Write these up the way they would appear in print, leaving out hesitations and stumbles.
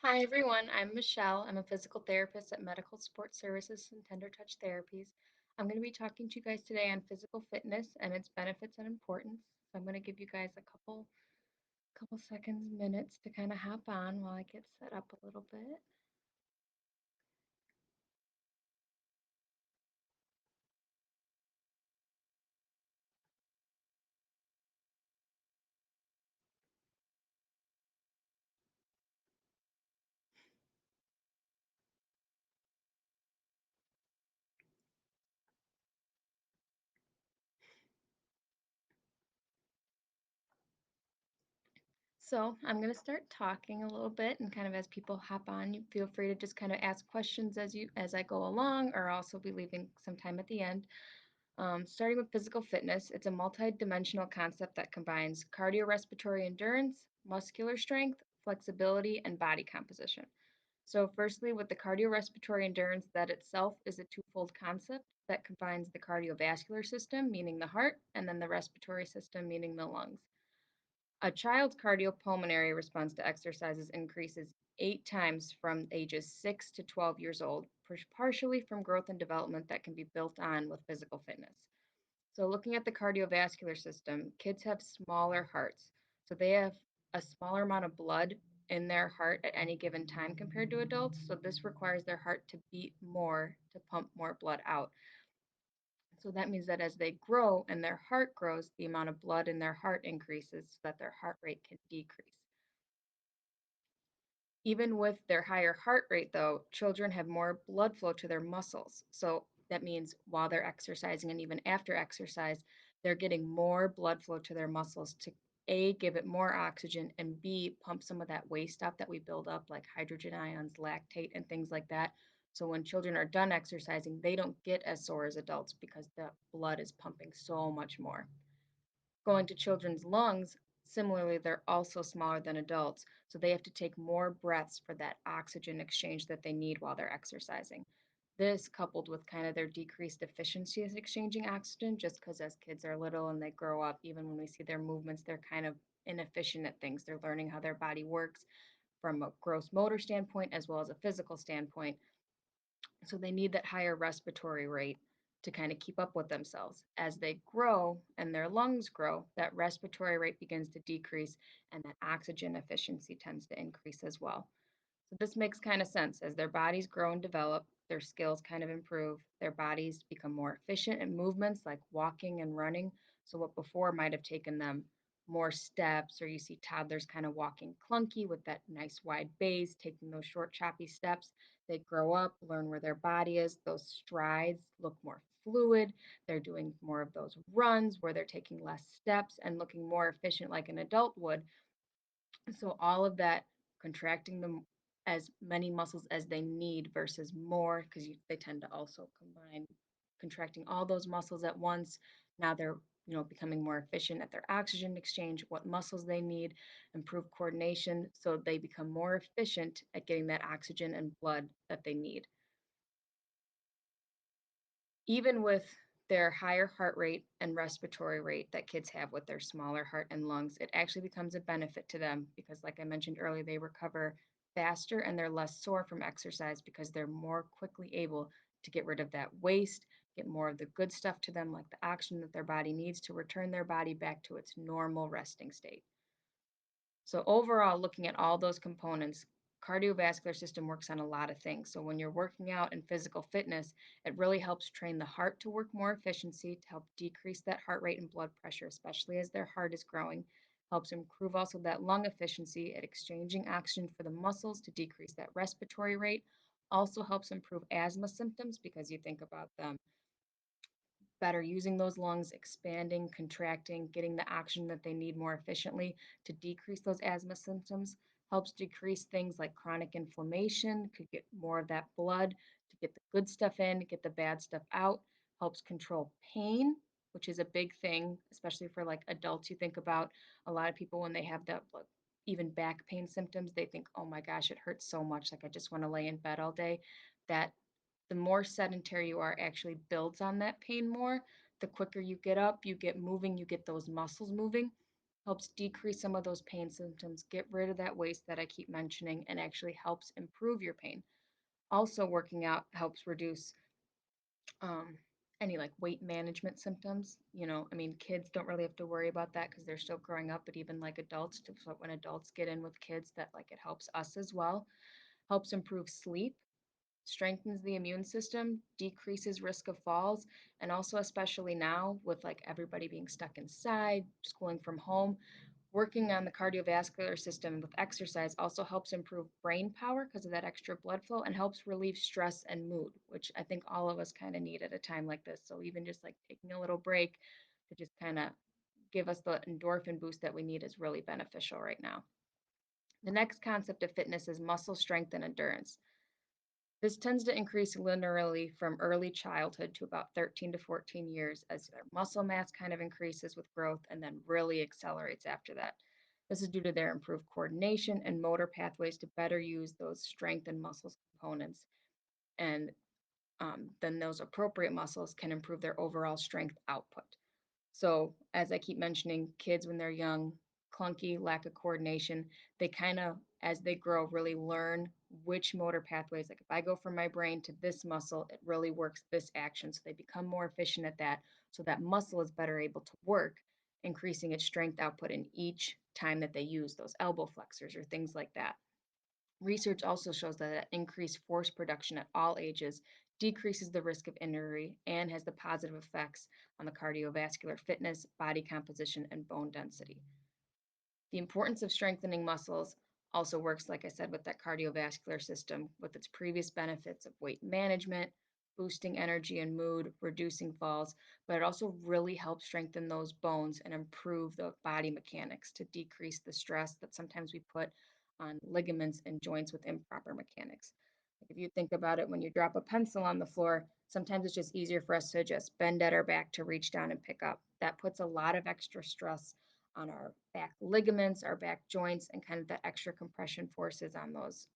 Hi, everyone. I'm Michelle. I'm a physical therapist at Medical Support Services and Tender Touch Therapies. I'm going to be talking to you guys today on physical fitness and its benefits and importance. So I'm going to give you guys a couple seconds, minutes to kind of hop on while I get set up a little bit. So I'm going to start talking a little bit, and kind of as people hop on, you feel free to just kind of ask questions as I go along, or also be leaving some time at the end. Starting with physical fitness, it's a multi-dimensional concept that combines cardiorespiratory endurance, muscular strength, flexibility, and body composition. So, firstly, with the cardiorespiratory endurance, that itself is a twofold concept that combines the cardiovascular system, meaning the heart, and then the respiratory system, meaning the lungs. A child's cardiopulmonary response to exercises increases 8 times from ages 6 to 12 years old, partially from growth and development that can be built on with physical fitness. So, looking at the cardiovascular system, kids have smaller hearts. So, they have a smaller amount of blood in their heart at any given time compared to adults. So, this requires their heart to beat more to pump more blood out. So, that means that as they grow and their heart grows, the amount of blood in their heart increases so that their heart rate can decrease. Even with their higher heart rate, though, children have more blood flow to their muscles. So that means while they're exercising and even after exercise, they're getting more blood flow to their muscles to A, give it more oxygen, and B, pump some of that waste stuff that we build up, like hydrogen ions, lactate, and things like that. So when children are done exercising, they don't get as sore as adults because the blood is pumping so much more. Going to children's lungs, similarly, they're also smaller than adults, so they have to take more breaths for that oxygen exchange that they need while they're exercising. This, coupled with kind of their decreased efficiency at exchanging oxygen, just because as kids are little and they grow up, even when we see their movements, they're kind of inefficient at things. They're learning how their body works from a gross motor standpoint as well as a physical standpoint. So they need that higher respiratory rate to kind of keep up with themselves. As they grow and their lungs grow, that respiratory rate begins to decrease and that oxygen efficiency tends to increase as well. So this makes kind of sense. As their bodies grow and develop, their skills kind of improve, their bodies become more efficient in movements like walking and running. So what before might have taken them more steps, or you see toddlers kind of walking clunky with that nice wide base, taking those short choppy steps. They grow up, learn where their body is, those strides look more fluid. They're doing more of those runs where they're taking less steps and looking more efficient like an adult would. So all of that, contracting them as many muscles as they need versus more, because they tend to also combine contracting all those muscles at once. Now they're becoming more efficient at their oxygen exchange, what muscles they need, improve coordination, so they become more efficient at getting that oxygen and blood that they need. Even with their higher heart rate and respiratory rate that kids have with their smaller heart and lungs, it actually becomes a benefit to them because, like I mentioned earlier, they recover faster and they're less sore from exercise because they're more quickly able to get rid of that waste, get more of the good stuff to them, like the oxygen that their body needs to return their body back to its normal resting state. So overall, looking at all those components, cardiovascular system works on a lot of things. So when you're working out in physical fitness, it really helps train the heart to work more efficiency to help decrease that heart rate and blood pressure, especially as their heart is growing. Helps improve also that lung efficiency at exchanging oxygen for the muscles to decrease that respiratory rate. Also helps improve asthma symptoms because you think about them better using those lungs, expanding, contracting, getting the oxygen that they need more efficiently to decrease those asthma symptoms, helps decrease things like chronic inflammation, could get more of that blood to get the good stuff in, get the bad stuff out, helps control pain, which is a big thing, especially for like adults. You think about a lot of people when they have that like, even back pain symptoms, they think, oh my gosh, it hurts so much. Like I just want to lay in bed all day. That the more sedentary you are actually builds on that pain more. The quicker you get up, you get moving, you get those muscles moving. helps decrease some of those pain symptoms, get rid of that waste that I keep mentioning, and actually helps improve your pain. Also, working out helps reduce um, any like weight management symptoms. I mean, kids don't really have to worry about that because they're still growing up, but even like adults, so when adults get in with kids, that like it helps us as well. Helps improve sleep, strengthens the immune system, decreases risk of falls, and also especially now with like everybody being stuck inside, schooling from home, working on the cardiovascular system with exercise also helps improve brain power because of that extra blood flow and helps relieve stress and mood, which I think all of us kind of need at a time like this. So even just like taking a little break to just kind of give us the endorphin boost that we need is really beneficial right now. The next concept of fitness is muscle strength and endurance. This tends to increase linearly from early childhood to about 13 to 14 years as their muscle mass kind of increases with growth and then really accelerates after that. This is due to their improved coordination and motor pathways to better use those strength and muscles components. And then those appropriate muscles can improve their overall strength output. So, as I keep mentioning, kids when they're young, clunky, lack of coordination, they kind of, as they grow, really learn which motor pathways. Like if I go from my brain to this muscle, it really works this action. So they become more efficient at that. So that muscle is better able to work, increasing its strength output in each time that they use those elbow flexors or things like that. Research also shows that increased force production at all ages decreases the risk of injury and has the positive effects on the cardiovascular fitness, body composition, and bone density. The importance of strengthening muscles also works, like I said, with that cardiovascular system with its previous benefits of weight management, boosting energy and mood, reducing falls, but it also really helps strengthen those bones and improve the body mechanics to decrease the stress that sometimes we put on ligaments and joints with improper mechanics. Like if you think about it, when you drop a pencil on the floor, sometimes it's just easier for us to just bend at our back to reach down and pick up. That puts a lot of extra stress on our back ligaments, our back joints, and kind of the extra compression forces on those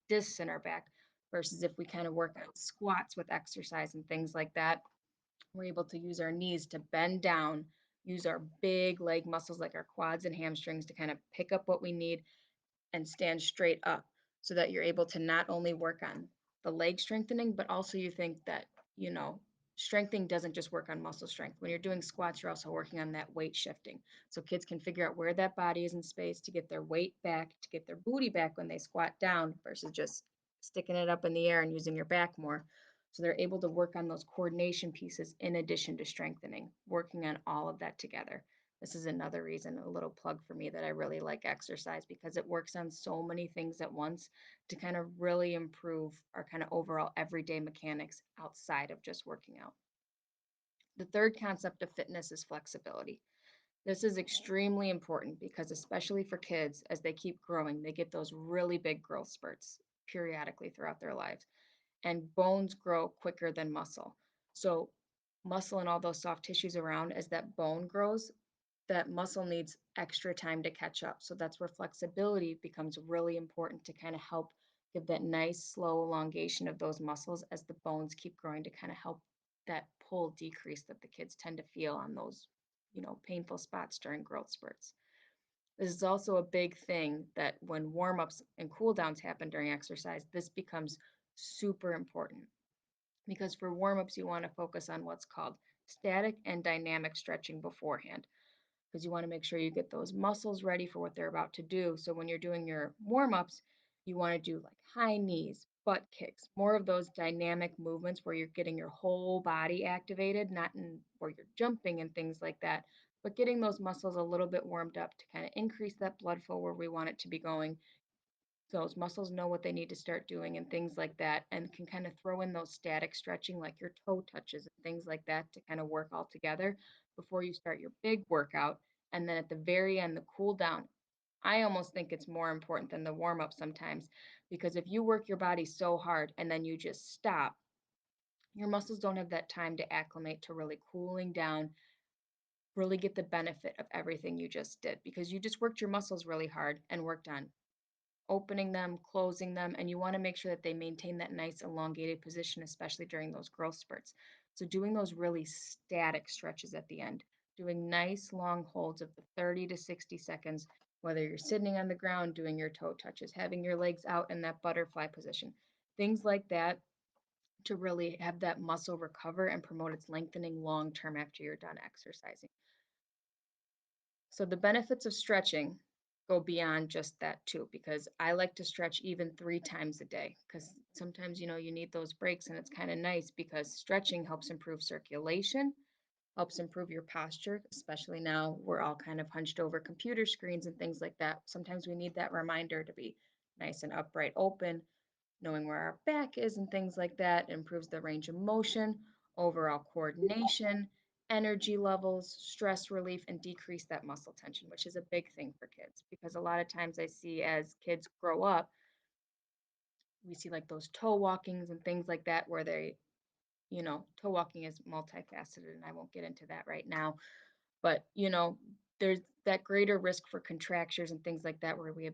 discs in our back. Versus if we kind of work on squats with exercise and things like that, we're able to use our knees to bend down, use our big leg muscles like our quads and hamstrings to kind of pick up what we need and stand straight up so that you're able to not only work on the leg strengthening, but also you think that, you know, strengthening doesn't just work on muscle strength. When you're doing squats, you're also working on that weight shifting. So kids can figure out where that body is in space to get their weight back, to get their booty back when they squat down versus just sticking it up in the air and using your back more. So they're able to work on those coordination pieces in addition to strengthening, working on all of that together. This is another reason, a little plug for me that I really like exercise because it works on so many things at once to kind of really improve our kind of overall everyday mechanics outside of just working out. The third concept of fitness is flexibility. This is extremely important because, especially for kids, as they keep growing, they get those really big growth spurts periodically throughout their lives, and bones grow quicker than muscle. So, muscle and all those soft tissues around, as that bone grows, that muscle needs extra time to catch up. So that's where flexibility becomes really important to kind of help give that nice slow elongation of those muscles as the bones keep growing to kind of help that pull decrease that the kids tend to feel on those, painful spots during growth spurts. This is also a big thing that when warm-ups and cool downs happen during exercise, this becomes super important because for warm-ups you want to focus on what's called static and dynamic stretching beforehand because you want to make sure you get those muscles ready for what they're about to do. So when you're doing your warm ups, you want to do like high knees, butt kicks, more of those dynamic movements where you're getting your whole body activated, not in where you're jumping and things like that, but getting those muscles a little bit warmed up to kind of increase that blood flow where we want it to be going. Those muscles know what they need to start doing and things like that, and can kind of throw in those static stretching like your toe touches and things like that to kind of work all together before you start your big workout. And then at the very end, the cool down. I almost think it's more important than the warm up sometimes because if you work your body so hard and then you just stop, your muscles don't have that time to acclimate to really cooling down, really get the benefit of everything you just did because you just worked your muscles really hard and worked on opening them, closing them, and you want to make sure that they maintain that nice elongated position, especially during those growth spurts. So doing those really static stretches at the end doing nice long holds of the 30 to 60 seconds, whether you're sitting on the ground doing your toe touches, having your legs out in that butterfly position, things like that to really have that muscle recover and promote its lengthening long term after you're done exercising. So the benefits of stretching go beyond just that too, because I like to stretch even 3 times a day because sometimes, you need those breaks and it's kind of nice because stretching helps improve circulation, helps improve your posture, especially now we're all kind of hunched over computer screens and things like that. Sometimes we need that reminder to be nice and upright, open, knowing where our back is and things like that. It improves the range of motion, overall coordination, energy levels, stress relief, and decrease that muscle tension, which is a big thing for kids because a lot of times I see as kids grow up, we see like those toe walkings and things like that where toe walking is multifaceted and I won't get into that right now, but, there's that greater risk for contractures and things like that where we have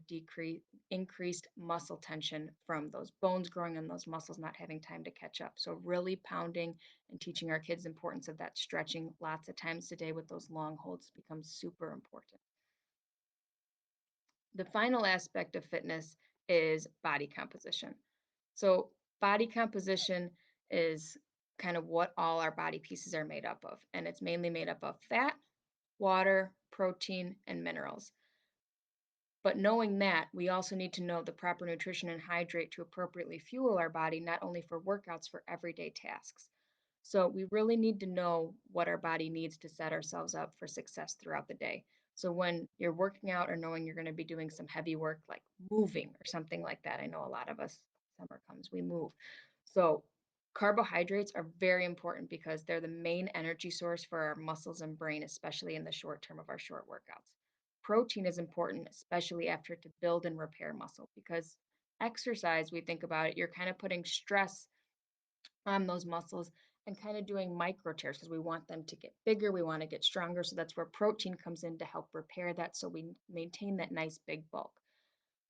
increased muscle tension from those bones growing and those muscles not having time to catch up. So really pounding and teaching our kids the importance of that stretching lots of times a day with those long holds becomes super important. The final aspect of fitness is body composition. So body composition is kind of what all our body pieces are made up of, and it's mainly made up of fat, water, protein, and minerals. But knowing that, we also need to know the proper nutrition and hydrate to appropriately fuel our body, not only for workouts, for everyday tasks. So we really need to know what our body needs to set ourselves up for success throughout the day. So when you're working out or knowing you're going to be doing some heavy work like moving or something like that, I know a lot of us, summer comes, we move. So carbohydrates are very important because they're the main energy source for our muscles and brain, especially in the short term of our short workouts. Protein is important, especially after to build and repair muscle, because exercise, we think about it, you're kind of putting stress on those muscles and kind of doing micro tears because we want them to get bigger, we want to get stronger. So that's where protein comes in to help repair that so we maintain that nice big bulk.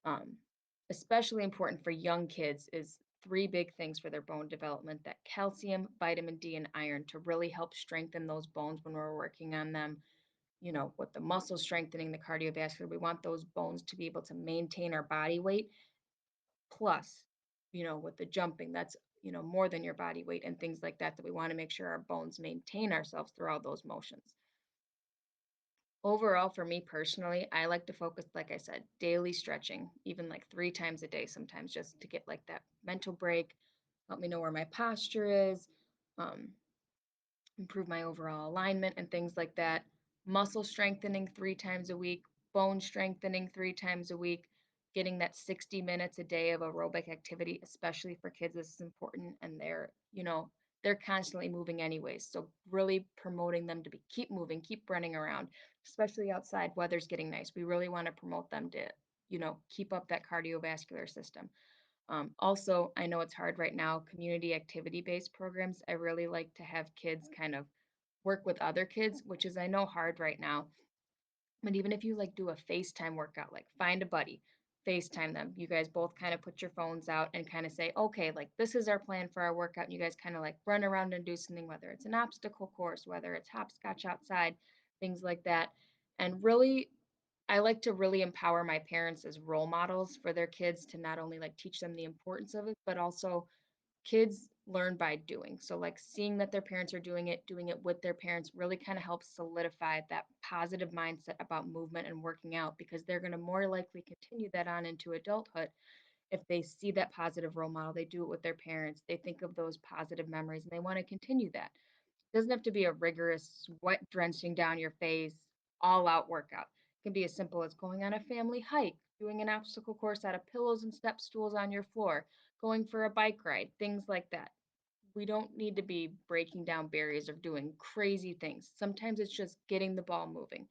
Um, Especially important for young kids is three big things for their bone development: that calcium, vitamin D, and iron to really help strengthen those bones when we're working on them. With the muscle strengthening, the cardiovascular, we want those bones to be able to maintain our body weight. Plus, with the jumping, that's, more than your body weight and things like that, that we want to make sure our bones maintain ourselves through all those motions. Overall, for me personally, I like to focus, like I said, daily stretching, even like 3 times a day sometimes, just to get like that mental break, help me know where my posture is, um, improve my overall alignment and things like that. Muscle strengthening 3 times a week, bone strengthening 3 times a week, getting that 60 minutes a day of aerobic activity, especially for kids, this is important. And they're constantly moving anyways. So really promoting them to keep moving, keep running around, especially outside. Weather's getting nice. We really want to promote them to, keep up that cardiovascular system. Also, I know it's hard right now, community activity based programs. I really like to have kids kind of work with other kids, which is, I know, hard right now. But even if you like do a FaceTime workout, like find a buddy, FaceTime them. You guys both kind of put your phones out and kind of say, okay, like this is our plan for our workout. And you guys kind of like run around and do something, whether it's an obstacle course, whether it's hopscotch outside, things like that. And really, I like to really empower my parents as role models for their kids to not only like teach them the importance of it, but also kids learn by doing. So like seeing that their parents are doing it with their parents really kind of helps solidify that positive mindset about movement and working out because they're going to more likely continue that on into adulthood if they see that positive role model, they do it with their parents, they think of those positive memories and they want to continue that. It doesn't have to be a rigorous, sweat drenching down your face, all out workout. It can be as simple as going on a family hike, doing an obstacle course out of pillows and step stools on your floor, going for a bike ride, things like that. We don't need to be breaking down barriers or doing crazy things. Sometimes it's just getting the ball moving.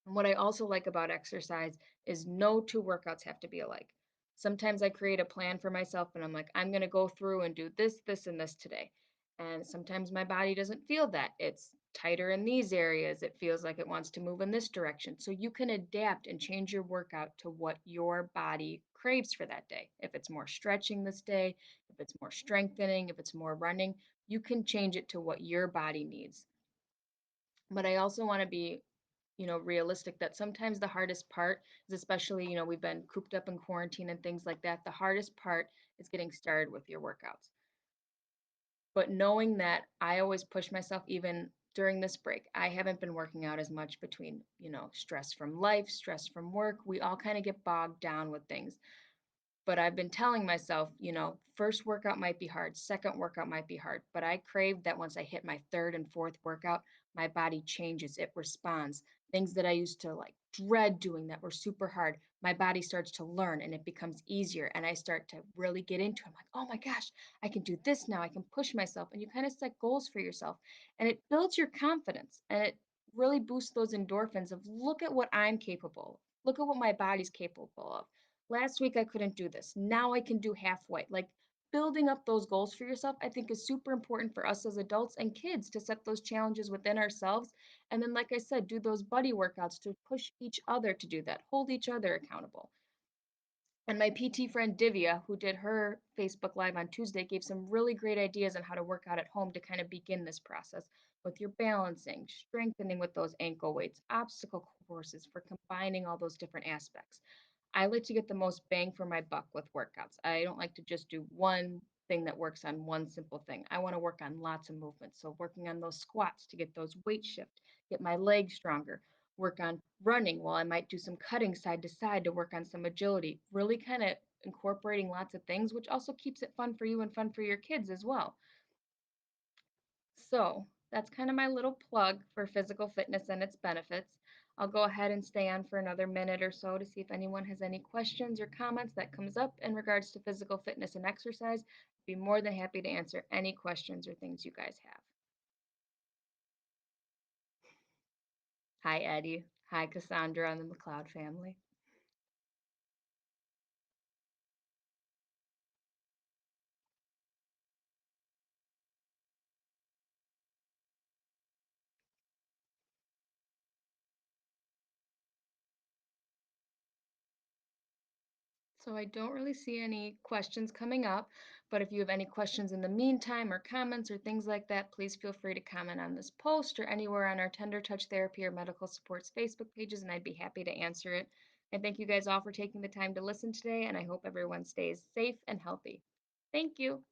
And what I also like about exercise is no two workouts have to be alike. Sometimes I create a plan for myself and I'm like, I'm going to go through and do this, this, and this today. And sometimes my body doesn't feel that. It's tighter in these areas. It feels like it wants to move in this direction. So you can adapt and change your workout to what your body craves for that day. If it's more stretching this day, if it's more strengthening, if it's more running, you can change it to what your body needs. But I also want to be, realistic that sometimes the hardest part is, especially, we've been cooped up in quarantine and things like that. The hardest part is getting started with your workouts. But knowing that I always push myself even during this break. I haven't been working out as much between, stress from life, stress from work. We all kind of get bogged down with things. But I've been telling myself, first workout might be hard, second workout might be hard, but I crave that once I hit my third and fourth workout, my body changes, it responds. Things that I used to like dread doing that were super hard, my body starts to learn and it becomes easier. And I start to really get into it. I'm like, oh my gosh, I can do this now. I can push myself. And you kind of set goals for yourself and it builds your confidence and it really boosts those endorphins of look at what I'm capable of. Look at what my body's capable of. Last week I couldn't do this. Now I can do halfway. Like building up those goals for yourself, I think is super important for us as adults and kids to set those challenges within ourselves. And then, like I said, do those buddy workouts to push each other to do that, hold each other accountable. And my PT friend Divya, who did her Facebook Live on Tuesday, gave some really great ideas on how to work out at home to kind of begin this process with your balancing, strengthening with those ankle weights, obstacle courses for combining all those different aspects. I like to get the most bang for my buck with workouts. I don't like to just do one thing that works on one simple thing. I want to work on lots of movements. So, working on those squats to get those weight shift, get my legs stronger, work on running while I might do some cutting side to side to work on some agility, really kind of incorporating lots of things, which also keeps it fun for you and fun for your kids as well. So that's kind of my little plug for physical fitness and its benefits. I'll go ahead and stay on for another minute or so to see if anyone has any questions or comments that comes up in regards to physical fitness and exercise. I'd be more than happy to answer any questions or things you guys have. Hi, Eddie. Hi, Cassandra and the McLeod family. So I don't really see any questions coming up, but if you have any questions in the meantime or comments or things like that, please feel free to comment on this post or anywhere on our Tender Touch Therapy or Medical Supports Facebook pages, and I'd be happy to answer it. I thank you guys all for taking the time to listen today, and I hope everyone stays safe and healthy. Thank you.